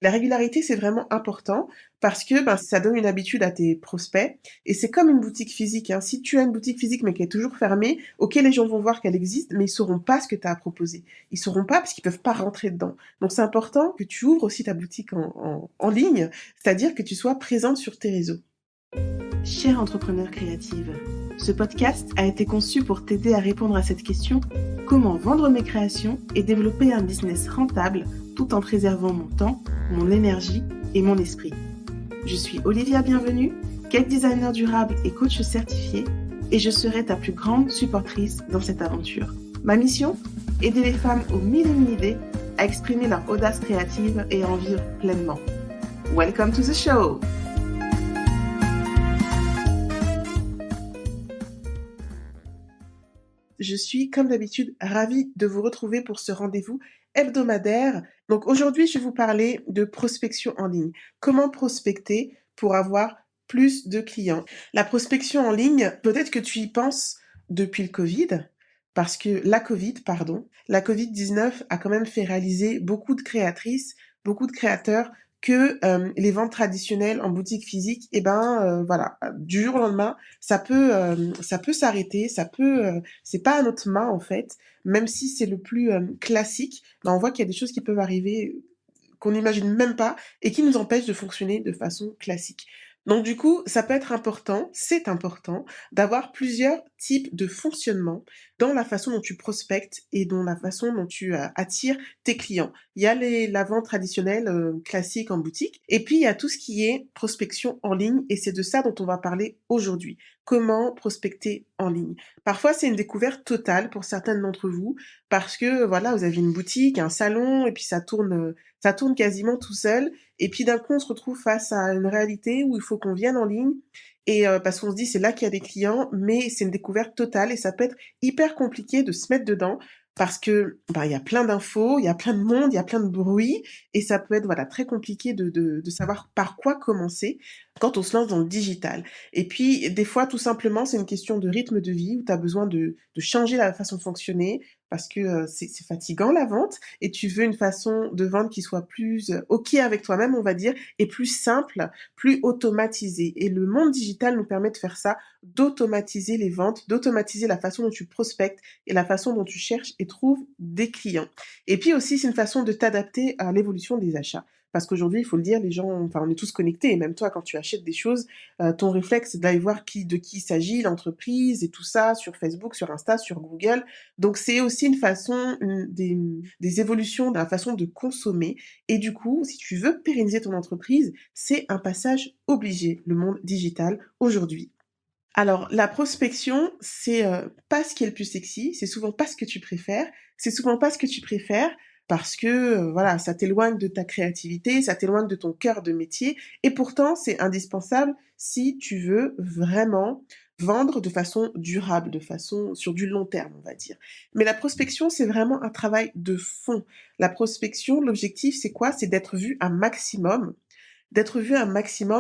La régularité, c'est vraiment important parce que, ça donne une habitude à tes prospects et c'est comme une boutique physique, hein. Si tu as une boutique physique mais qui est toujours fermée, OK, les gens vont voir qu'elle existe, mais ils sauront pas ce que tu as à proposer. Ils sauront pas parce qu'ils peuvent pas rentrer dedans. Donc c'est important que tu ouvres aussi ta boutique en ligne, c'est-à-dire que tu sois présente sur tes réseaux. Chère entrepreneur créative, ce podcast a été conçu pour t'aider à répondre à cette question: comment vendre mes créations et développer un business rentable tout en préservant mon temps, mon énergie et mon esprit. Je suis Olivia Bienvenue, cake designer durable et coach certifié, et je serai ta plus grande supportrice dans cette aventure. Ma mission: aider les femmes aux mille et mille idées à exprimer leur audace créative et à en vivre pleinement. Welcome to the show! Je suis, comme d'habitude, ravie de vous retrouver pour ce rendez-vous hebdomadaire. Donc aujourd'hui, je vais vous parler de prospection en ligne. Comment prospecter pour avoir plus de clients? La prospection en ligne, peut-être que tu y penses depuis le Covid, parce que la Covid-19 a quand même fait réaliser beaucoup de créatrices, beaucoup de créateurs que les ventes traditionnelles en boutique physique, voilà, du jour au lendemain, ça peut s'arrêter, c'est pas à notre main en fait, même si c'est le plus classique, on voit qu'il y a des choses qui peuvent arriver qu'on n'imagine même pas et qui nous empêchent de fonctionner de façon classique. Donc du coup, ça peut être important, c'est important d'avoir plusieurs types de fonctionnement dans la façon dont tu prospectes et dans la façon dont tu attires tes clients. Il y a la vente traditionnelle classique en boutique et puis il y a tout ce qui est prospection en ligne et c'est de ça dont on va parler aujourd'hui. Comment prospecter en ligne? Parfois, c'est une découverte totale pour certaines d'entre vous parce que voilà, vous avez une boutique, un salon et puis ça tourne quasiment tout seul et puis d'un coup, on se retrouve face à une réalité où il faut qu'on vienne en ligne et parce qu'on se dit: «C'est là qu'il y a des clients», mais c'est une découverte totale et ça peut être hyper compliqué de se mettre dedans parce que, il y a plein d'infos, il y a plein de monde, il y a plein de bruit et ça peut être, voilà, très compliqué de savoir par quoi commencer quand on se lance dans le digital. Et puis, des fois, tout simplement, c'est une question de rythme de vie où tu as besoin de changer la façon de fonctionner parce que, c'est fatigant la vente et tu veux une façon de vendre qui soit plus, OK avec toi-même, on va dire, et plus simple, plus automatisée. Et le monde digital nous permet de faire ça, d'automatiser les ventes, d'automatiser la façon dont tu prospectes et la façon dont tu cherches et trouves des clients. Et puis aussi, c'est une façon de t'adapter à l'évolution des achats. Parce qu'aujourd'hui, il faut le dire, les gens, on est tous connectés et même toi, quand tu achètes des choses, ton réflexe, c'est d'aller voir de qui il s'agit, l'entreprise et tout ça sur Facebook, sur Insta, sur Google. Donc c'est aussi une façon, des évolutions de la façon de consommer et du coup, si tu veux pérenniser ton entreprise, c'est un passage obligé, le monde digital, aujourd'hui. Alors la prospection, c'est, pas ce qui est le plus sexy, c'est souvent pas ce que tu préfères, c'est souvent pas ce que tu préfères parce que, voilà, ça t'éloigne de ta créativité, ça t'éloigne de ton cœur de métier et pourtant c'est indispensable si tu veux vraiment vendre de façon durable, de façon sur du long terme, on va dire. Mais la prospection, c'est vraiment un travail de fond. La prospection, l'objectif, c'est quoi? C'est d'être vu un maximum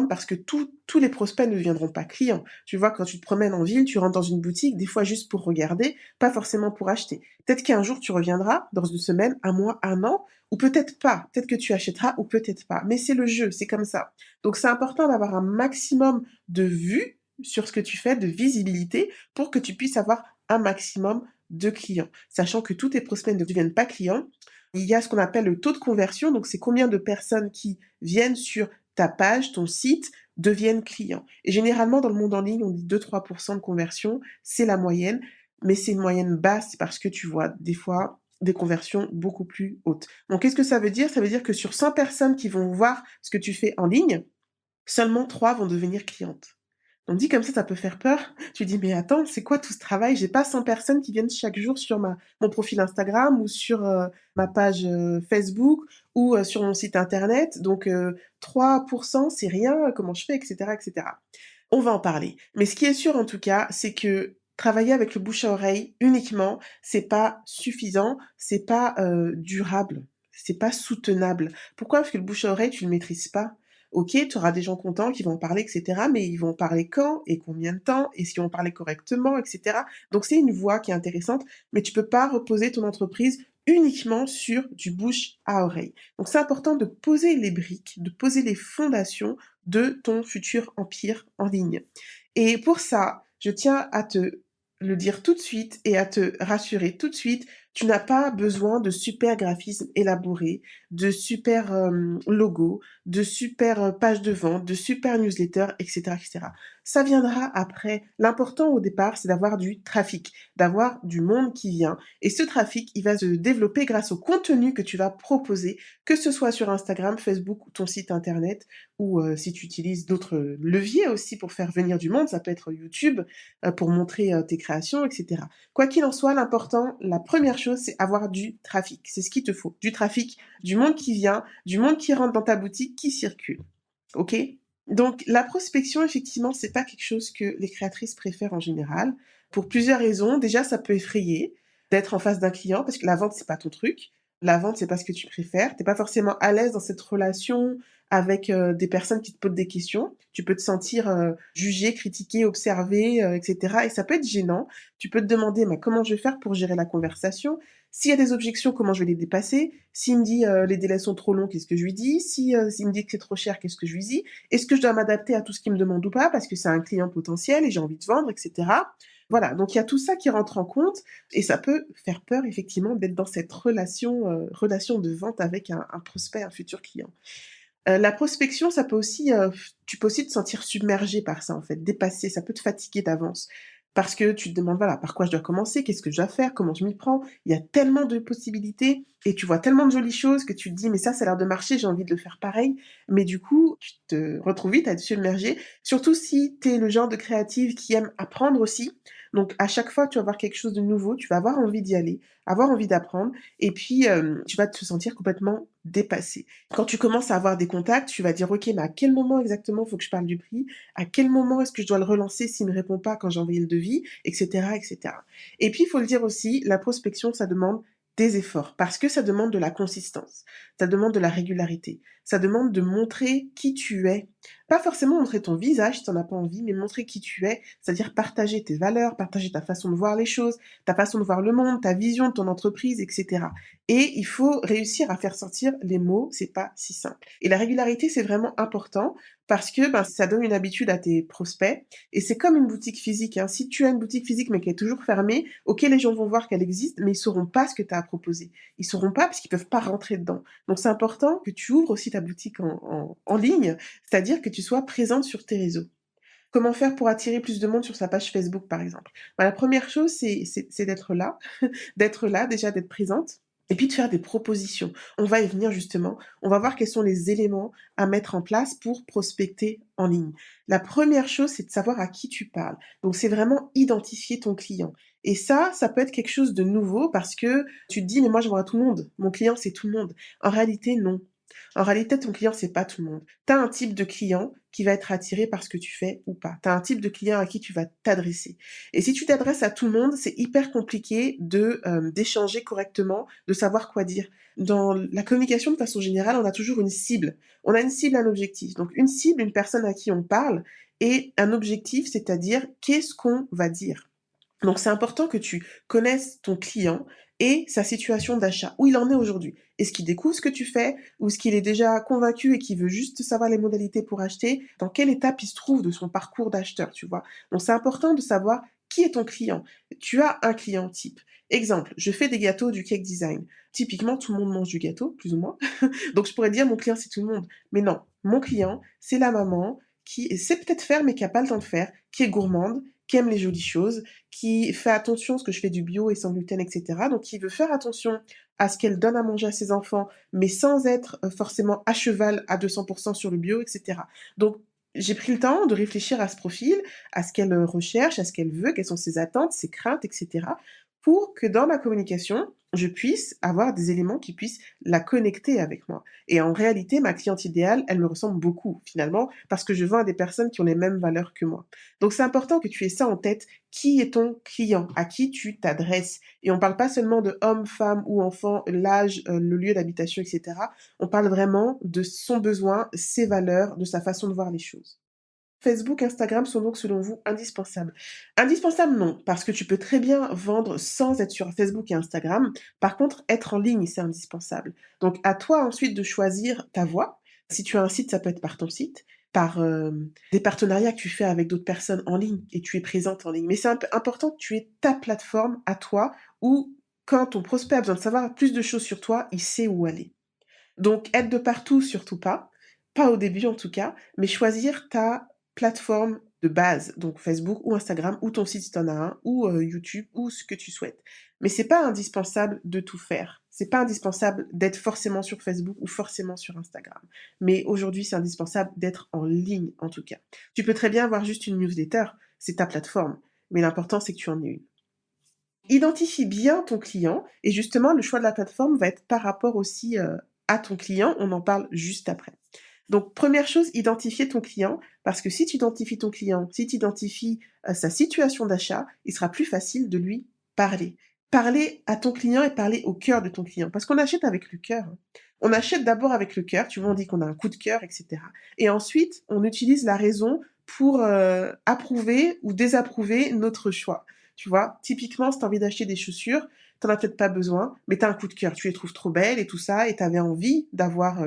parce que tous les prospects ne deviendront pas clients. Tu vois, quand tu te promènes en ville, tu rentres dans une boutique, des fois juste pour regarder, pas forcément pour acheter. Peut-être qu'un jour tu reviendras, dans une semaine, un mois, un an, ou peut-être pas. Peut-être que tu achèteras ou peut-être pas. Mais c'est le jeu, c'est comme ça. Donc c'est important d'avoir un maximum de vues sur ce que tu fais, de visibilité, pour que tu puisses avoir un maximum de clients. Sachant que tous tes prospects ne deviennent pas clients, il y a ce qu'on appelle le taux de conversion, donc c'est combien de personnes qui viennent sur ta page, ton site, deviennent clients. Et généralement, dans le monde en ligne, on dit 2-3 de conversion, c'est la moyenne, mais c'est une moyenne basse parce que tu vois des fois des conversions beaucoup plus hautes. Donc qu'est-ce que ça veut dire? Ça veut dire que sur 100 personnes qui vont voir ce que tu fais en ligne, seulement 3 vont devenir clientes. On dit comme ça peut faire peur. Tu dis: «Mais attends, c'est quoi tout ce travail? J'ai pas 100 personnes qui viennent chaque jour sur mon profil Instagram ou sur, ma page, Facebook ou, sur mon site internet, donc 3 c'est rien, comment je fais?» et cetera et cetera. On va en parler. Mais ce qui est sûr en tout cas, c'est que travailler avec le bouche à oreille uniquement, c'est pas suffisant, c'est pas, durable, c'est pas soutenable. Pourquoi? Parce que le bouche à oreille, tu le maîtrises pas. OK, tu auras des gens contents qui vont en parler et cetera, mais ils vont en parler quand et combien de temps? Est-ce qu'ils vont parler correctement et cetera? Donc c'est une voix qui est intéressante, mais tu peux pas reposer ton entreprise uniquement sur du bouche à oreille. Donc c'est important de poser les briques, de poser les fondations de ton futur empire en ligne. Et pour ça, je tiens à te le dire tout de suite et à te rassurer tout de suite, tu n'as pas besoin de super graphismes élaborés, de super, logos, de super, pages de vente, de super newsletters et cetera et cetera. Ça viendra après. L'important au départ, c'est d'avoir du trafic, d'avoir du monde qui vient et ce trafic, il va se développer grâce au contenu que tu vas proposer, que ce soit sur Instagram, Facebook ou ton site internet ou, si tu utilises d'autres, leviers aussi pour faire venir du monde, ça peut être YouTube, pour montrer, tes créations et cetera. Quoi qu'il en soit, l'important, la première chose, c'est avoir du trafic. C'est ce qu'il te faut. Du trafic, du monde qui vient, du monde qui rentre dans ta boutique, qui circule. OK? Donc la prospection, effectivement, c'est pas quelque chose que les créatrices préfèrent en général, pour plusieurs raisons. Déjà, ça peut effrayer d'être en face d'un client parce que la vente, c'est pas ton truc. La vente, c'est pas ce que tu préfères. Tu es pas forcément à l'aise dans cette relation avec, des personnes qui te posent des questions. Tu peux te sentir, jugé, critiqué, observé, et cetera et ça peut être gênant. Tu peux te demander: «Mais comment je vais faire pour gérer la conversation? S'il y a des objections, comment je vais les dépasser? S'il me dit, les délais sont trop longs, qu'est-ce que je lui dis? S'il me dit que c'est trop cher, qu'est-ce que je lui dis? Est-ce que je dois m'adapter à tout ce qu'il me demande ou pas? Parce que c'est un client potentiel et j'ai envie de vendre» et cetera. Voilà, donc il y a tout ça qui rentre en compte et ça peut faire peur effectivement d'être dans cette relation de vente avec un prospect, un futur client. La prospection, ça peut aussi, tu peux aussi te sentir submergé par ça, en fait, dépassé, ça peut te fatiguer d'avance. Parce que tu te demandes, voilà, par quoi je dois commencer? Qu'est-ce que je dois faire? Comment je m'y prends? Il y a tellement de possibilités et tu vois tellement de jolies choses que tu te dis: «Mais ça a l'air de marcher, j'ai envie de le faire pareil». Mais du coup, tu te retrouves vite à être submergé, surtout si tu es le genre de créative qui aime apprendre aussi. Donc à chaque fois que tu vas voir quelque chose de nouveau, tu vas avoir envie d'y aller, avoir envie d'apprendre et puis, tu vas te sentir complètement dépassé. Quand tu commences à avoir des contacts, tu vas dire: «OK, mais à quel moment exactement faut que je parle du prix? À quel moment est-ce que je dois le relancer s'il me répond pas quand j'ai envoyé le devis?» et cetera et cetera. Et puis, il faut le dire aussi, la prospection, ça demande des efforts parce que ça demande de la consistance, ça demande de la régularité, ça demande de montrer qui tu es. Pas forcément montrer ton visage si tu en as pas envie, mais montrer qui tu es, c'est-à-dire partager tes valeurs, partager ta façon de voir les choses, ta façon de voir le monde, ta vision de ton entreprise et cetera. Et il faut réussir à faire sortir les mots, c'est pas si simple. Et la régularité, c'est vraiment important parce que, ben, ça donne une habitude à tes prospects et c'est comme une boutique physique, hein. Si tu as une boutique physique mais qui est toujours fermée, OK, les gens vont voir qu'elle existe, mais ils sauront pas ce que tu as à proposer. Ils sauront pas parce qu'ils peuvent pas rentrer dedans. Donc c'est important que tu ouvres aussi ta boutique en ligne, c'est-à-dire que tu sois présente sur tes réseaux. Comment faire pour attirer plus de monde sur sa page Facebook, par exemple? Bah, la première chose, c'est d'être là, d'être là, déjà d'être présente et puis de faire des propositions. On va y venir justement. On va voir quels sont les éléments à mettre en place pour prospecter en ligne. La première chose, c'est de savoir à qui tu parles. Donc c'est vraiment identifier ton client et ça peut être quelque chose de nouveau parce que tu te dis: «Mais moi, je vends à tout le monde. Mon client, c'est tout le monde». En réalité, non. En réalité, ton client, c'est pas tout le monde. Tu as un type de client qui va être attiré par ce que tu fais ou pas. Tu as un type de client à qui tu vas t'adresser. Et si tu t'adresses à tout le monde, c'est hyper compliqué d'échanger correctement, de savoir quoi dire. Dans la communication, de façon générale, on a toujours une cible. On a une cible, un objectif. Donc une cible, une personne à qui on parle et un objectif, c'est-à-dire qu'est-ce qu'on va dire. Donc c'est important que tu connaisses ton client et sa situation d'achat, où il en est aujourd'hui. Est-ce qu'il découvre ce que tu fais ou est-ce qu'il est déjà convaincu et qu'il veut juste savoir les modalités pour acheter? Dans quelle étape il se trouve de son parcours d'acheteur, tu vois? Donc c'est important de savoir qui est ton client. Tu as un client type. Exemple, je fais des gâteaux du cake design. Typiquement, tout le monde mange du gâteau, plus ou moins. Donc je pourrais dire mon client c'est tout le monde. Mais non, mon client, c'est la maman qui sait peut-être faire mais qui a pas le temps de faire, qui est gourmande, qui aime les jolies choses, qui fait attention parce que je fais du bio et sans gluten et cetera, donc qui veut faire attention à ce qu'elle donne à manger à ses enfants, mais sans être, forcément à cheval à 200 sur le bio et cetera. Donc j'ai pris le temps de réfléchir à ce profil, à ce qu'elle, recherche, à ce qu'elle veut, quelles sont ses attentes, ses craintes et cetera, pour que dans ma communication, je puisse avoir des éléments qui puissent la connecter avec moi. Et en réalité, ma cliente idéale, elle me ressemble beaucoup finalement, parce que je vends à des personnes qui ont les mêmes valeurs que moi. Donc c'est important que tu aies ça en tête. Qui est ton client? À qui tu t'adresses? Et on parle pas seulement de homme, femme ou enfant, l'âge, le lieu d'habitation, et cetera. On parle vraiment de son besoin, ses valeurs, de sa façon de voir les choses. Facebook, Instagram sont donc selon vous indispensables? Indispensables non, parce que tu peux très bien vendre sans être sur Facebook et Instagram. Par contre, être en ligne, c'est indispensable. Donc à toi ensuite de choisir ta voie. Si tu as un site, ça peut être par ton site, par, des partenariats que tu fais avec d'autres personnes en ligne et tu es présente en ligne. Mais c'est important que tu aies ta plateforme à toi où quand ton prospect a besoin de savoir plus de choses sur toi, il sait où aller. Donc être de partout, surtout pas. Pas au début en tout cas, mais choisir ta plateforme de base, donc Facebook ou Instagram ou ton site si tu en as un ou YouTube ou ce que tu souhaites. Mais c'est pas indispensable de tout faire. C'est pas indispensable d'être forcément sur Facebook ou forcément sur Instagram. Mais aujourd'hui, c'est indispensable d'être en ligne en tout cas. Tu peux très bien avoir juste une newsletter, c'est ta plateforme, mais l'important c'est que tu en aies une. Identifie bien ton client et justement le choix de la plateforme va être par rapport aussi, à ton client, on en parle juste après. Donc première chose, identifier ton client parce que si tu identifies ton client, si tu identifies, sa situation d'achat, il sera plus facile de lui parler. Parler à ton client et parler au cœur de ton client parce qu'on achète avec le cœur, hein. On achète d'abord avec le cœur, tu vois? On dit qu'on a un coup de cœur et cetera et ensuite on utilise la raison pour, approuver ou désapprouver notre choix. Tu vois? Typiquement, si tu as envie d'acheter des chaussures, tu en as peut-être pas besoin, mais tu as un coup de cœur. Tu les trouves trop belles et tout ça et tu avais envie d'avoir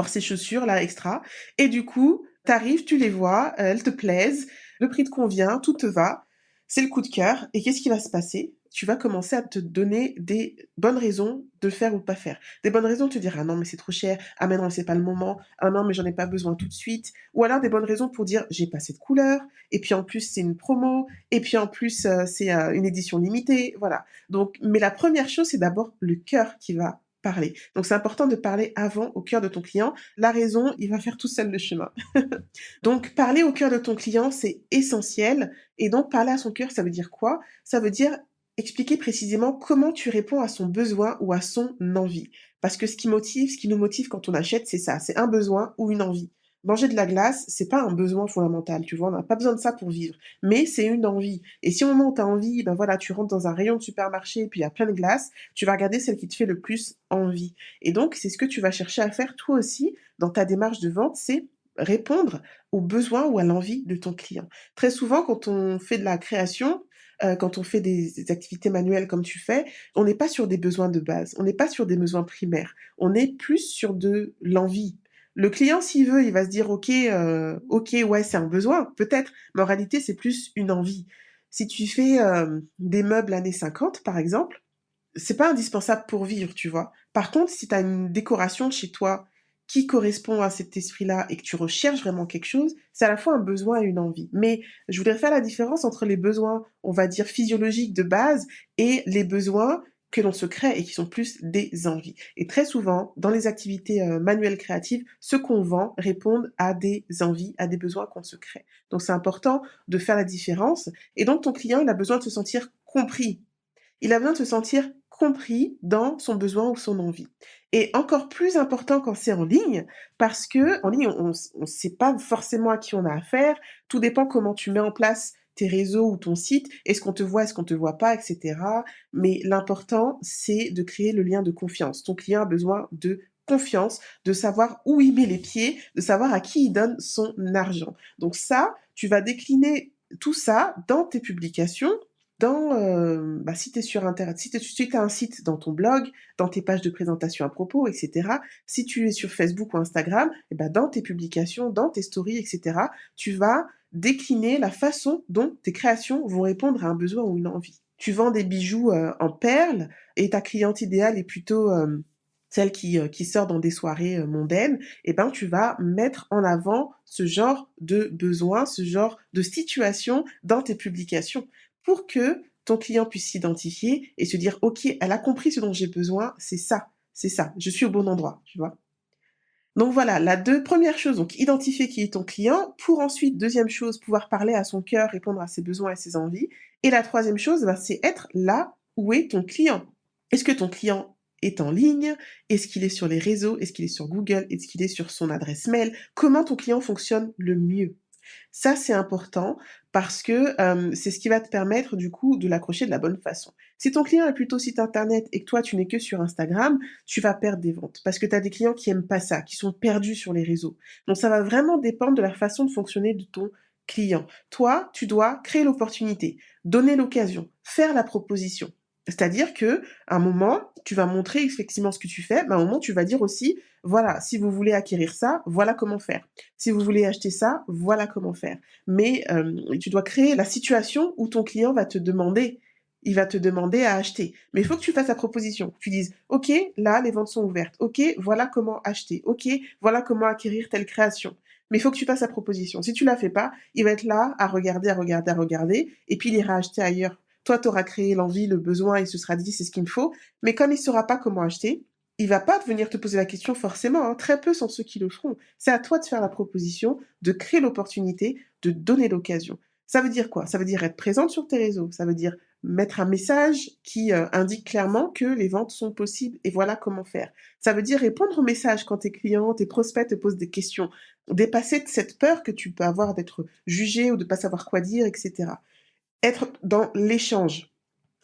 ces chaussures-là extra et du coup, tu arrives, tu les vois, elles te plaisent, le prix te convient, tout te va, c'est le coup de cœur et qu'est-ce qui va se passer? Tu vas commencer à te donner des bonnes raisons de faire ou de pas faire. Des bonnes raisons de te dire: «Ah non, mais c'est trop cher. Ah mais non, c'est pas le moment. Ah non, mais j'en ai pas besoin tout de suite». Ou alors des bonnes raisons pour dire: «J'ai pas cette couleur et puis en plus c'est une promo et puis en plus, c'est, une édition limitée». Voilà. Donc mais la première chose, c'est d'abord le cœur qui va parler. Donc c'est important de parler avant au cœur de ton client. La raison, il va faire tout seul le chemin. Donc parler au cœur de ton client, c'est essentiel et donc parler à son cœur, ça veut dire quoi? Ça veut dire expliquer précisément comment tu réponds à son besoin ou à son envie. Parce que ce qui nous motive quand on achète, c'est ça, c'est un besoin ou une envie. Manger de la glace, c'est pas un besoin fondamental, tu vois? On n'a pas besoin de ça pour vivre, mais c'est une envie et si au moment où tu as envie, ben voilà, tu rentres dans un rayon de supermarché et puis il y a plein de glaces, tu vas regarder celle qui te fait le plus envie et donc c'est ce que tu vas chercher à faire toi aussi dans ta démarche de vente, c'est répondre aux besoins ou à l'envie de ton client. Très souvent, quand on fait de la création, quand on fait des activités manuelles comme tu fais, on n'est pas sur des besoins de base, on n'est pas sur des besoins primaires, on est plus sur de l'envie. Le client, s'il veut, il va se dire: OK, ouais, c'est un besoin, peut-être, mais en réalité, c'est plus une envie». Si tu fais, des meubles années 50, par exemple, c'est pas indispensable pour vivre, tu vois? Par contre, si tu as une décoration chez toi qui correspond à cet esprit-là et que tu recherches vraiment quelque chose, c'est à la fois un besoin et une envie. Mais je voudrais faire la différence entre les besoins, on va dire physiologiques de base et les besoins que l'on se crée et qui sont plus des envies. Et très souvent, dans les activités, manuelles créatives, ce qu'on vend répondent à des envies, à des besoins qu'on se crée. Donc c'est important de faire la différence et donc ton client, il a besoin de se sentir compris. Il a besoin de se sentir compris dans son besoin ou son envie et encore plus important quand c'est en ligne, parce qu'en ligne, on sait pas forcément à qui on a affaire. Tout dépend comment tu mets en place tes réseaux ou ton site. Est-ce qu'on te voit, est-ce qu'on te voit pas et cetera. Mais l'important, c'est de créer le lien de confiance. Ton client a besoin de confiance, de savoir où il met les pieds, de savoir à qui il donne son argent. Donc ça, tu vas décliner tout ça dans tes publications dans, si tu es sur internet, si tu as un site dans ton blog, dans tes pages de présentation à propos et cetera. Si tu es sur Facebook ou Instagram et bah, dans tes publications, dans tes stories et cetera, tu vas décliner la façon dont tes créations vont répondre à un besoin ou une envie. Tu vends des bijoux, en perles et ta cliente idéale est plutôt, celle qui sort dans des soirées, mondaines et ben, tu vas mettre en avant ce genre de besoin, ce genre de situation dans tes publications pour que ton client puisse s'identifier et se dire: «OK, elle a compris ce dont j'ai besoin, c'est ça, je suis au bon endroit», tu vois? Donc voilà, la deux première chose, donc identifier qui est ton client pour ensuite, deuxième chose, pouvoir parler à son cœur, répondre à ses besoins et ses envies et la troisième chose, bah, c'est être là où est ton client. Est-ce que ton client est en ligne? Est-ce qu'il est sur les réseaux? Est-ce qu'il est sur Google? Est-ce qu'il est sur son adresse mail? Comment ton client fonctionne le mieux? Ça, c'est important parce que, c'est ce qui va te permettre du coup de l'accrocher de la bonne façon. Si ton client est plutôt site internet et que toi tu n'es que sur Instagram, tu vas perdre des ventes parce que tu as des clients qui aiment pas ça, qui sont perdus sur les réseaux. Donc ça va vraiment dépendre de la façon de fonctionner de ton client. Toi, tu dois créer l'opportunité, donner l'occasion, faire la proposition. C'est-à-dire que à un moment, tu vas montrer effectivement ce que tu fais, mais à un moment tu vas dire aussi: «Voilà, si vous voulez acquérir ça, voilà comment faire. Si vous voulez acheter ça, voilà comment faire». Mais, tu dois créer la situation où ton client va te demander il va te demander à acheter. Mais il faut que tu fasses la proposition. Tu dises: «OK, là, les ventes sont ouvertes. OK, voilà comment acheter. OK, voilà comment acquérir telle création». Mais il faut que tu fasses la proposition. Si tu la fais pas, il va être là à regarder, à regarder, à regarder et puis il ira acheter ailleurs. Toi, tu auras créé l'envie, le besoin, il se sera dit: «C'est ce qu'il me faut». Mais comme il saura pas comment acheter, il va pas venir te poser la question forcément, hein. Très peu sont ceux qui le feront. C'est à toi de faire la proposition, de créer l'opportunité, de donner l'occasion. Ça veut dire quoi? Ça veut dire être présente sur tes réseaux, ça veut dire mettre un message qui, indique clairement que les ventes sont possibles et voilà comment faire. Ça veut dire répondre aux messages quand tes clients, tes prospects te posent des questions. Dépasser cette peur que tu peux avoir d'être jugé ou de pas savoir quoi dire et cetera. Être dans l'échange.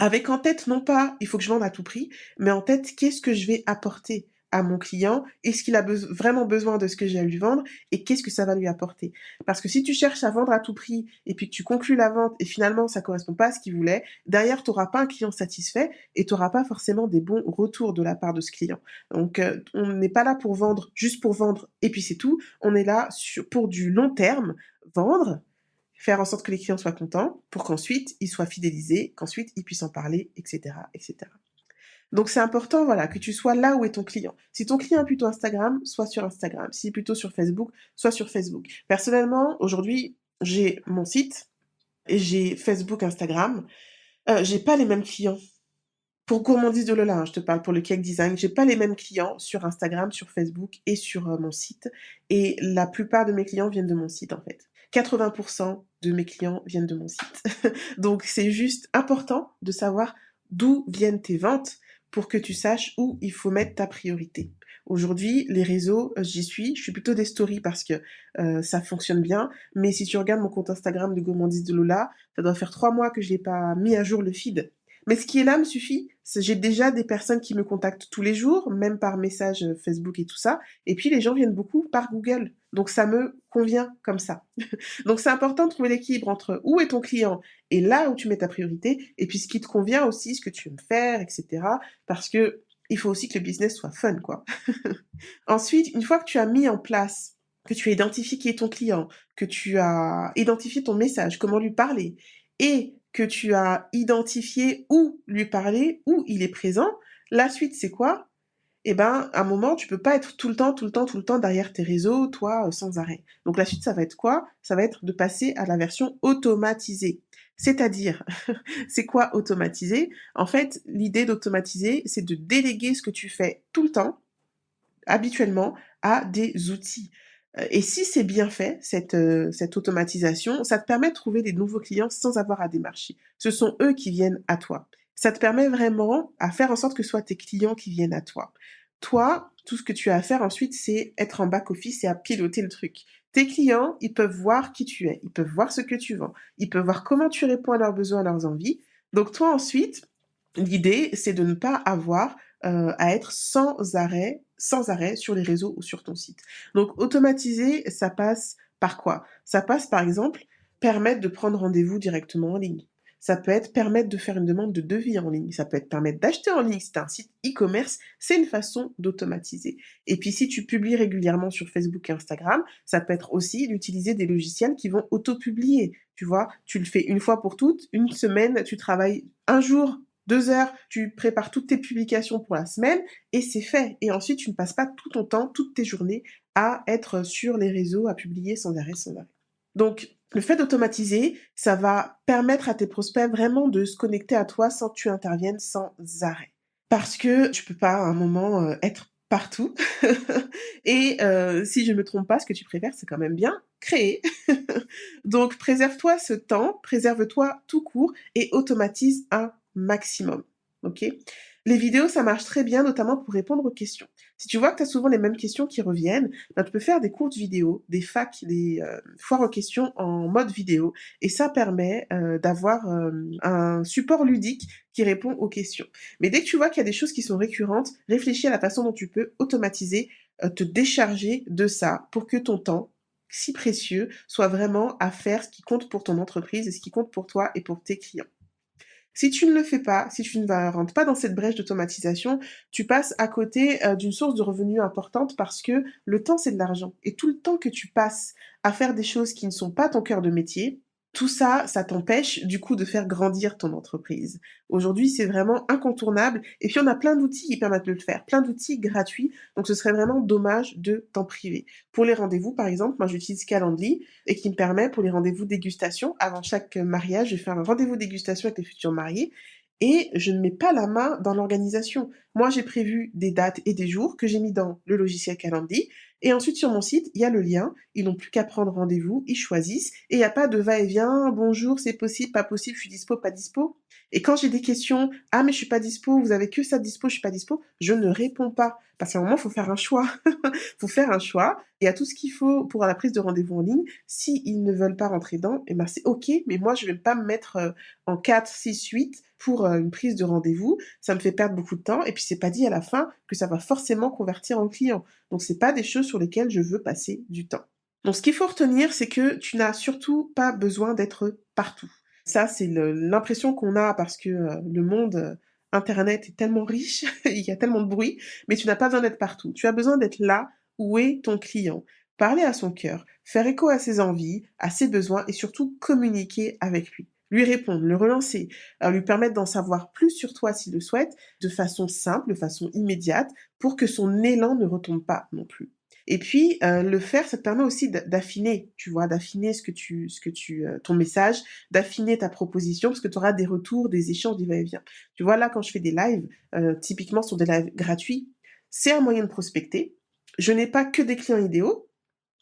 Avec en tête, non pas il faut que je vende à tout prix, mais en tête, qu'est-ce que je vais apporter à mon client? Est-ce qu'il a vraiment besoin de ce que j'ai à lui vendre et qu'est-ce que ça va lui apporter? Parce que si tu cherches à vendre à tout prix et puis que tu conclus la vente et finalement ça correspond pas à ce qu'il voulait, derrière tu auras pas un client satisfait et tu auras pas forcément des bons retours de la part de ce client. Donc, on n'est pas là pour vendre juste pour vendre et puis c'est tout. On est là pour du long terme, vendre, faire en sorte que les clients soient contents pour qu'ensuite ils soient fidélisés, qu'ensuite ils puissent en parler et cetera et cetera. Donc c'est important, voilà, que tu sois là où est ton client. Si ton client est plutôt Instagram, sois sur Instagram. S'il est plutôt sur Facebook, sois sur Facebook. Personnellement, aujourd'hui, j'ai mon site et j'ai Facebook, Instagram. J'ai pas les mêmes clients. Pour Gourmandise de Lola, hein, je te parle pour le cake design, j'ai pas les mêmes clients sur Instagram, sur Facebook et sur, mon site et la plupart de mes clients viennent de mon site, en fait. 80 de mes clients viennent de mon site. Donc c'est juste important de savoir d'où viennent tes ventes pour que tu saches où il faut mettre ta priorité. Aujourd'hui, les réseaux, j'y suis. Je suis plutôt des stories parce que, ça fonctionne bien, mais si tu regardes mon compte Instagram de Gourmandise de Lola, ça doit faire 3 mois que je n'ai pas mis à jour le feed. Mais ce qui est là me suffit. J'ai déjà des personnes qui me contactent tous les jours, même par message Facebook et tout ça. Et puis les gens viennent beaucoup par Google. Donc ça me convient comme ça. Donc c'est important de trouver l'équilibre entre où est ton client et là où tu mets ta priorité, et puis ce qui te convient aussi, ce que tu aimes faire, etc. Parce que il faut aussi que le business soit fun, quoi. Ensuite, une fois que tu as mis en place, que tu as identifié qui est ton client, que tu as identifié ton message, comment lui parler, et que tu as identifié où lui parler, où il est présent, la suite c'est quoi? Eh ben, à un moment, tu peux pas être tout le temps, tout le temps, tout le temps derrière tes réseaux, toi, sans arrêt. Donc la suite, ça va être quoi? Ça va être de passer à la version automatisée. C'est-à-dire, c'est quoi automatiser? En fait, l'idée d'automatiser, c'est de déléguer ce que tu fais tout le temps habituellement à des outils. Et si c'est bien fait, cette automatisation, ça te permet de trouver des nouveaux clients sans avoir à démarcher. Ce sont eux qui viennent à toi. Ça te permet vraiment à faire en sorte que ce soit tes clients qui viennent à toi. Toi, tout ce que tu as à faire ensuite, c'est être en back office et à piloter le truc. Tes clients, ils peuvent voir qui tu es, ils peuvent voir ce que tu vends, ils peuvent voir comment tu réponds à leurs besoins, à leurs envies. Donc toi ensuite, l'idée, c'est de ne pas avoir, à être sans arrêt sur les réseaux ou sur ton site. Donc automatiser, ça passe par quoi? Ça passe par exemple, permettre de prendre rendez-vous directement en ligne. Ça peut être permettre de faire une demande de devis en ligne. Ça peut être permettre d'acheter en ligne si tu un site e-commerce. C'est une façon d'automatiser. Et puis si tu publies régulièrement sur Facebook et Instagram, ça peut être aussi d'utiliser des logiciels qui vont auto-publier. Tu vois? Tu le fais une fois pour toutes, une semaine, tu travailles un jour 2 heures, tu prépares toutes tes publications pour la semaine et c'est fait. Et ensuite, tu ne passes pas tout ton temps, toutes tes journées à être sur les réseaux, à publier sans arrêt, sans arrêt. Donc, le fait d'automatiser, ça va permettre à tes prospects vraiment de se connecter à toi sans que tu interviennes sans arrêt. Parce que tu peux pas à un moment, être partout et si je me trompe pas, ce que tu préfères, c'est quand même bien créer. Donc préserve-toi ce temps, préserve-toi tout court et automatise un maximum, OK? Les vidéos, ça marche très bien, notamment pour répondre aux questions. Si tu vois que tu as souvent les mêmes questions qui reviennent, tu peux faire des courtes vidéos, des FAQ, des foires aux questions en mode vidéo. Et ça permet d'avoir un support ludique qui répond aux questions. Mais dès que tu vois qu'il y a des choses qui sont récurrentes, réfléchis à la façon dont tu peux automatiser, te décharger de ça pour que ton temps, si précieux, soit vraiment à faire ce qui compte pour ton entreprise et ce qui compte pour toi et pour tes clients. Si tu ne le fais pas, si tu ne rentres pas dans cette brèche d'automatisation, tu passes à côté, d'une source de revenus importante parce que le temps, c'est de l'argent et tout le temps que tu passes à faire des choses qui ne sont pas ton cœur de métier, tout ça, ça t'empêche du coup de faire grandir ton entreprise. Aujourd'hui, c'est vraiment incontournable et puis on a plein d'outils qui permettent de le faire, plein d'outils gratuits, donc ce serait vraiment dommage de t'en priver. Pour les rendez-vous, par exemple, moi j'utilise Calendly et qui me permet pour les rendez-vous dégustation, avant chaque mariage, je fais un rendez-vous dégustation avec les futurs mariés et je ne mets pas la main dans l'organisation. Moi, j'ai prévu des dates et des jours que j'ai mis dans le logiciel Calendly et ensuite sur mon site, il y a le lien. Ils n'ont plus qu'à prendre rendez-vous, ils choisissent et il n'y a pas de va-et-vient, bonjour, c'est possible, pas possible, je suis dispo, pas dispo. Et quand j'ai des questions, ah mais je suis pas dispo, vous avez que ça de dispo, je suis pas dispo, je ne réponds pas. Parce qu'à un moment, il faut faire un choix. Faut faire un choix. Il y a tout ce qu'il faut pour la prise de rendez-vous en ligne. S'ils ne veulent pas rentrer dedans, eh ben c'est OK, mais moi je vais pas me mettre en 4, 6, 8 pour une prise de rendez-vous. Ça me fait perdre beaucoup de temps et puis c'est pas dit à la fin que ça va forcément convertir en client. Donc c'est pas des choses sur lesquelles je veux passer du temps. Donc ce qu'il faut retenir, c'est que tu n'as surtout pas besoin d'être partout. Ça, c'est l'impression qu'on a parce que le monde internet est tellement riche, il y a tellement de bruit, mais tu n'as pas besoin d'être partout. Tu as besoin d'être là où est ton client. Parler à son cœur, faire écho à ses envies, à ses besoins et surtout communiquer avec lui. Lui répondre, le relancer, lui permettre d'en savoir plus sur toi s'il le souhaite, de façon simple, de façon immédiate, pour que son élan ne retombe pas non plus. Et puis, le faire, ça te permet aussi d'affiner, tu vois? D'affiner ton message, d'affiner ta proposition, parce que tu auras des retours, des échanges, des va-et-vient. Tu vois, là, quand je fais des lives, typiquement sur des lives gratuits, c'est un moyen de prospecter. Je n'ai pas que des clients idéaux,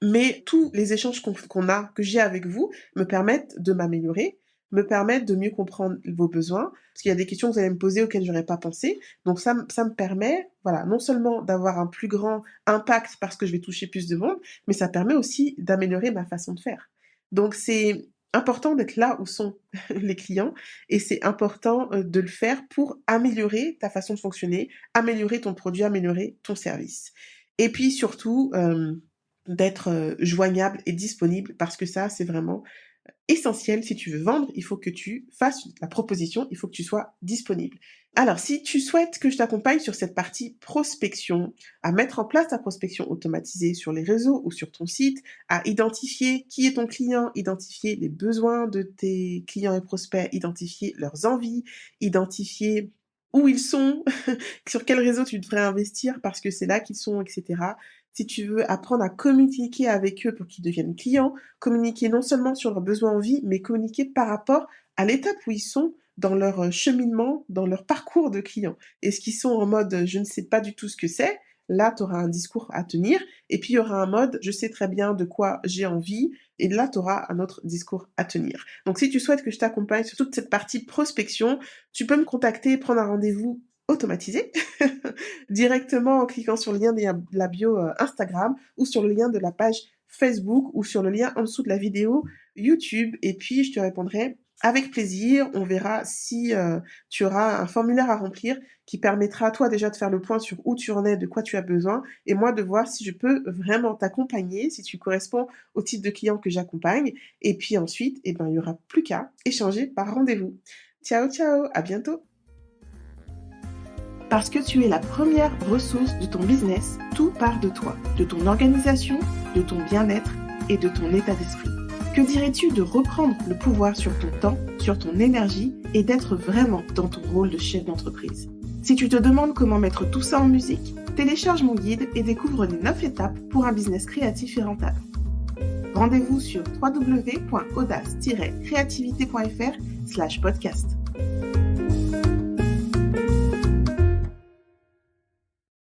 mais tous les échanges que j'ai avec vous, me permettent de m'améliorer, me permettent de mieux comprendre vos besoins, parce qu'il y a des questions que vous allez me poser auxquelles j'aurais pas pensé. Donc ça me permet, voilà, non seulement d'avoir un plus grand impact parce que je vais toucher plus de monde, mais ça permet aussi d'améliorer ma façon de faire. Donc c'est important d'être là où sont les clients et c'est important, de le faire pour améliorer ta façon de fonctionner, améliorer ton produit, améliorer ton service. Et puis surtout, d'être, joignable et disponible parce que ça, c'est vraiment essentiel. Si tu veux vendre, il faut que tu fasses la proposition, il faut que tu sois disponible. Alors, si tu souhaites que je t'accompagne sur cette partie prospection, à mettre en place ta prospection automatisée sur les réseaux ou sur ton site, à identifier qui est ton client, identifier les besoins de tes clients et prospects, identifier leurs envies, identifier où ils sont, sur quel réseau tu devrais investir parce que c'est là qu'ils sont, etc. Si tu veux apprendre à communiquer avec eux pour qu'ils deviennent clients, communiquer non seulement sur leurs besoins en vie, mais communiquer par rapport à l'étape où ils sont dans leur cheminement, dans leur parcours de client. Est-ce qu'ils sont en mode je ne sais pas du tout ce que c'est? Là, tu auras un discours à tenir. Et puis, il y aura un mode je sais très bien de quoi j'ai envie. Et là, tu auras un autre discours à tenir. Donc, si tu souhaites que je t'accompagne sur toute cette partie prospection, tu peux me contacter, prendre un rendez-vous automatisé directement en cliquant sur le lien de la bio Instagram ou sur le lien de la page Facebook ou sur le lien en dessous de la vidéo YouTube et puis je te répondrai avec plaisir. On verra si tu auras un formulaire à remplir qui permettra toi déjà de faire le point sur où tu en es, de quoi tu as besoin et moi de voir si je peux vraiment t'accompagner, si tu corresponds au type de client que j'accompagne et puis ensuite, eh ben, il n'y aura plus qu'à échanger par rendez-vous. Ciao, ciao, à bientôt! Parce que tu es la première ressource de ton business, tout part de toi, de ton organisation, de ton bien-être et de ton état d'esprit. Que dirais-tu de reprendre le pouvoir sur ton temps, sur ton énergie et d'être vraiment dans ton rôle de chef d'entreprise? Si tu te demandes comment mettre tout ça en musique, télécharge mon guide et découvre les 9 étapes pour un business créatif et rentable. Rendez-vous sur www.audace-creativité.fr/podcast.